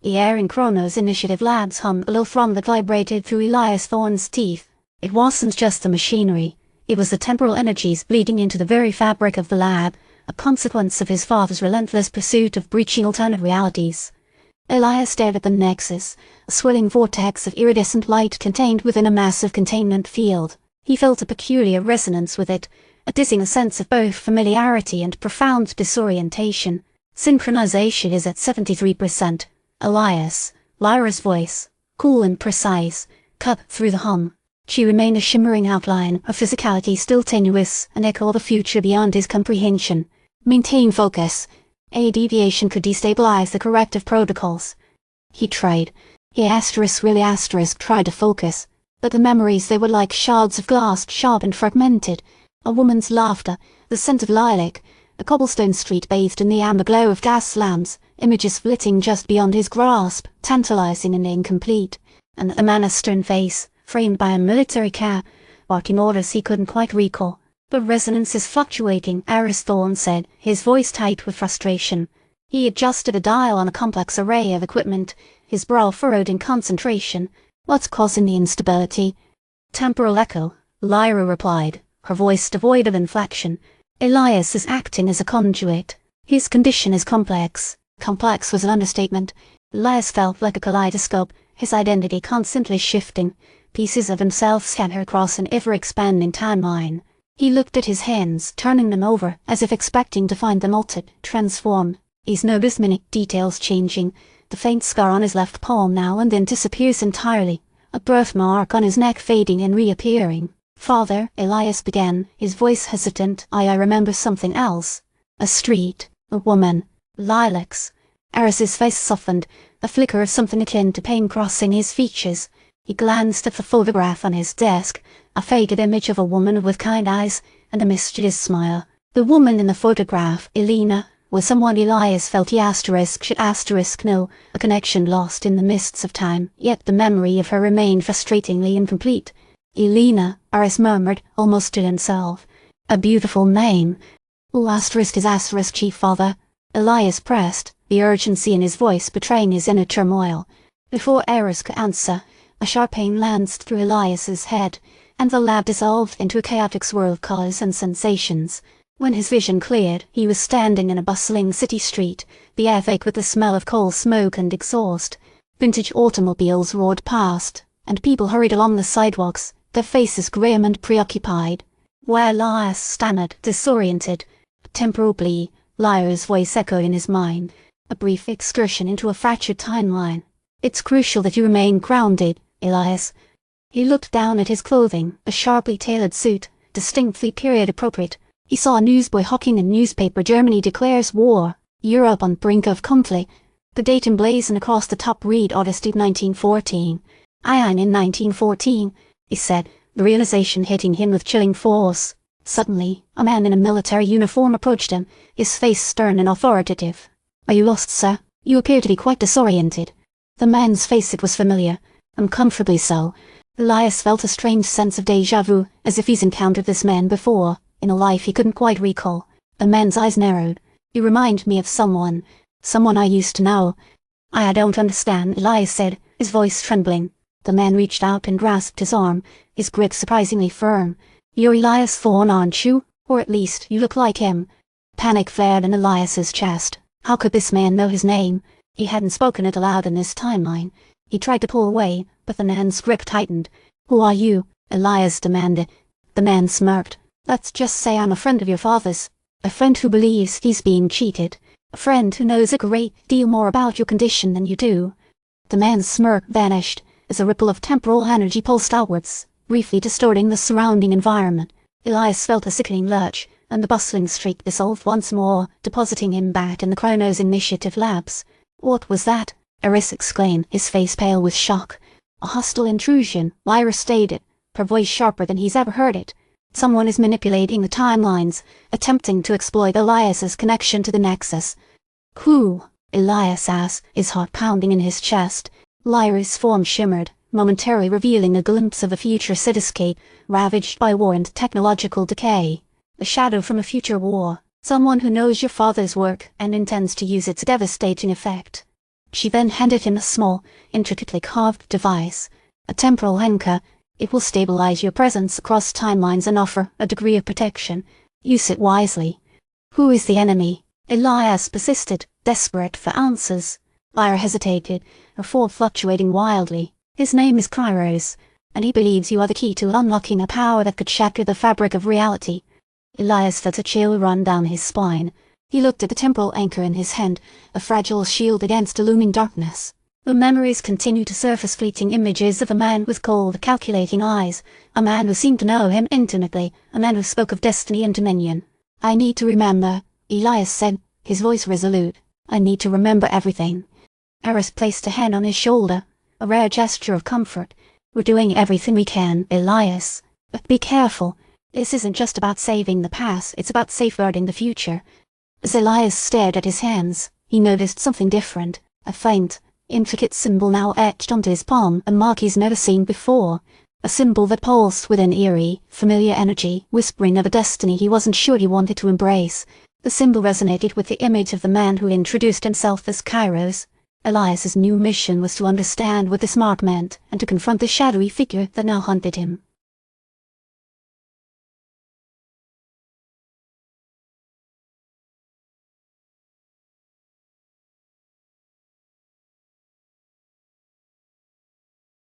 The air in Chronos Initiative Labs hummed a low thrum that vibrated through Elias Thorne's teeth. It wasn't just the machinery, it was the temporal energies bleeding into the very fabric of the lab, a consequence of his father's relentless pursuit of breaching alternate realities. Elias stared at the Nexus, a swirling vortex of iridescent light contained within a massive containment field. He felt a peculiar resonance with it, a dizzying sense of both familiarity and profound disorientation. Synchronization is at 73%. Elias, Lyra's voice, cool and precise, cut through the hum. She remained a shimmering outline, her physicality still tenuous, an echo of a future beyond his comprehension. Maintain focus. A deviation could destabilize the corrective protocols. He tried. He tried to focus. But the memories, they were like shards of glass, sharp and fragmented. A woman's laughter, the scent of lilac, a cobblestone street bathed in the amber glow of gas lamps, images flitting just beyond his grasp, tantalizing and incomplete. And a man's stern face, framed by a military care, barking orders he couldn't quite recall. The resonance is fluctuating, Elias Thorne said, his voice tight with frustration. He adjusted a dial on a complex array of equipment, his brow furrowed in concentration. What's causing the instability? Temporal echo, Lyra replied, her voice devoid of inflection. Elias is acting as a conduit. His condition is complex. Complex was an understatement. Elias felt like a kaleidoscope, his identity constantly shifting. Pieces of himself scatter across an ever-expanding timeline. He looked at his hands, turning them over, as if expecting to find them altered, transformed. He's noticed minute details changing. The faint scar on his left palm now and then disappears entirely, a birthmark on his neck fading and reappearing. Father, Elias began, his voice hesitant. I remember something else. A street, a woman, lilacs. Eris's face softened, a flicker of something akin to pain crossing his features. He glanced at the photograph on his desk, a faded image of a woman with kind eyes and a mischievous smile. The woman in the photograph, Elena, was someone Elias felt he should know, a connection lost in the mists of time, yet the memory of her remained frustratingly incomplete. Elena, Eris murmured, almost to himself. A beautiful name. ***, Chief Father. Elias pressed, the urgency in his voice betraying his inner turmoil. Before Eris could answer, a sharp pain lanced through Elias's head, and the lab dissolved into a chaotic swirl of colors and sensations. When his vision cleared, he was standing in a bustling city street, the air thick with the smell of coal smoke and exhaust. Vintage automobiles roared past, and people hurried along the sidewalks, their faces grim and preoccupied. Where Elias stammered, disoriented. Temporal blee, Lyra's voice echoed in his mind. A brief excursion into a fractured timeline. It's crucial that you remain grounded, Elias. He looked down at his clothing, a sharply tailored suit, distinctly period-appropriate. He saw a newsboy hawking a newspaper. Germany declares war. Europe on brink of conflict. The date emblazoned across the top read August 1914. Iron in 1914, he said, the realization hitting him with chilling force. Suddenly, a man in a military uniform approached him, his face stern and authoritative. Are you lost, sir? You appear to be quite disoriented. The man's face, it was familiar, uncomfortably so. Elias felt a strange sense of déjà vu, as if he's encountered this man before, in a life he couldn't quite recall. The man's eyes narrowed. You remind me of someone I used to know. I don't understand, Elias said, his voice trembling. The man reached out and grasped his arm, his grip surprisingly firm. You're Elias Thorne, aren't you? Or at least, you look like him. Panic flared in Elias's chest. How could this man know his name? He hadn't spoken it aloud in this timeline. He tried to pull away, but the man's grip tightened. Who are you? Elias demanded. The man smirked. Let's just say I'm a friend of your father's. A friend who believes he's being cheated. A friend who knows a great deal more about your condition than you do. The man's smirk vanished, as a ripple of temporal energy pulsed outwards, briefly distorting the surrounding environment. Elias felt a sickening lurch, and the bustling streak dissolved once more, depositing him back in the Chronos Initiative Labs. What was that? Eris exclaimed, his face pale with shock. A hostile intrusion, Lyra stated, her voice sharper than he's ever heard it. Someone is manipulating the timelines, attempting to exploit Elias's connection to the Nexus. Who? Elias asked, his heart pounding in his chest. Lyra's form shimmered, momentarily revealing a glimpse of a future cityscape, ravaged by war and technological decay. A shadow from a future war. Someone who knows your father's work and intends to use its devastating effect. She then handed him a small, intricately carved device, a temporal anchor. It will stabilize your presence across timelines and offer a degree of protection. Use it wisely. Who is the enemy? Elias persisted, desperate for answers. Lyra hesitated, her form fluctuating wildly. His name is Kairos, and he believes you are the key to unlocking a power that could shatter the fabric of reality. Elias felt a chill run down his spine. He looked at the temporal anchor in his hand, a fragile shield against a looming darkness. The memories continued to surface, fleeting images of a man with cold, calculating eyes, a man who seemed to know him intimately, a man who spoke of destiny and dominion. "I need to remember," Elias said, his voice resolute. "I need to remember everything." Eris placed a hand on his shoulder, a rare gesture of comfort. "We're doing everything we can, Elias. But be careful. This isn't just about saving the past, it's about safeguarding the future." As Elias stared at his hands, he noticed something different, a faint, intricate symbol now etched onto his palm, a mark he's never seen before. A symbol that pulsed with an eerie, familiar energy, whispering of a destiny he wasn't sure he wanted to embrace. The symbol resonated with the image of the man who introduced himself as Kairos. Elias's new mission was to understand what this mark meant and to confront the shadowy figure that now hunted him.